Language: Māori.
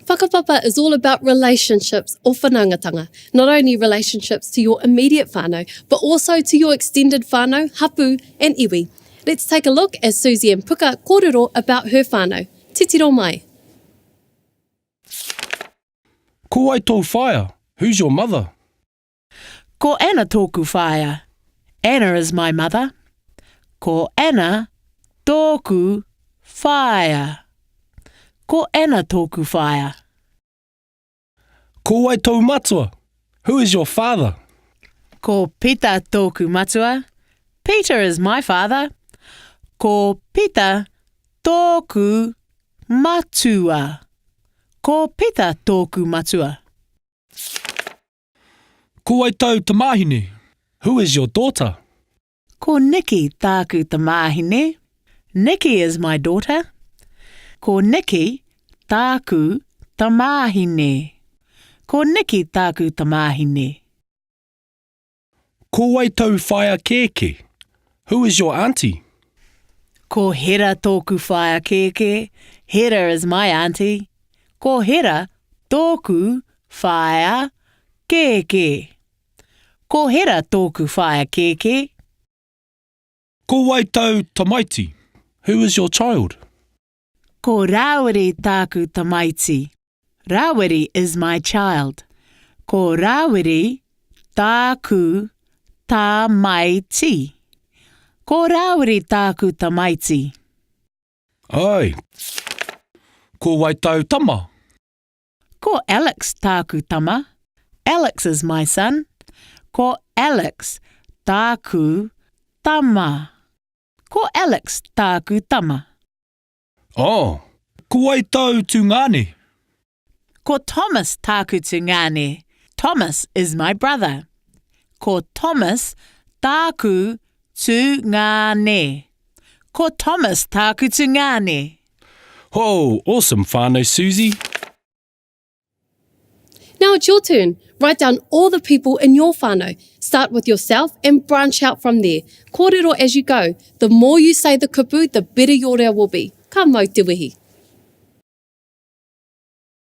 Whakapapa is all about relationships o whanaungatanga, not only relationships to your immediate whānau, but also to your extended whānau, hapu and iwi. Let's take a look as Susie and Puka kōrero about her whānau. Titiro mai. Ko ai tō whaia. Who's your mother? Ko Anna tōku whaia. Anna is my mother. Ko Anna tōku whaia. Ko Anna tōku whaia. Ko ai tō matua. Who is your father? Ko Peter tōku matua. Peter is my father. Ko Peter tōku matua. Ko Peter tōku matua. Ko ai tau tamāhine. Who is your daughter? Ko Nikki tāku tamāhine. Nikki is my daughter. Ko Nikki tāku tamāhine. Ko Nikki tāku tamāhine. Ko ai tau whaia kēke. Who is your auntie? Ko Hera tōku whaia kēke. Hera is my auntie. Ko Hera tōku whaia kēke. Ko Hera tōku whaia kēke. Ko ai tau tamaiti. Who is your child? Ko Rawiri tāku tamaiti. Rawiri is my child. Ko Rawiri tāku tamaiti. Ko Rawiri tāku tamaiti. Ai. Ko ai tau tama. Ko Alex tāku tama. Alex is my son. Ko Alex tāku tama. Ko Alex tāku tama. Oh. Ko ai tau tūngane. Ko Thomas tāku tūngane. Thomas is my brother. Ko Thomas tāku tūngane. Ko Thomas tāku tūngane. Oh, awesome whānau, Susie. Now it's your turn. Write down all the people in your whānau. Start with yourself and branch out from there. Kōrero as you go. The more you say the kupu, the better your reo will be. Ka mau te wihi.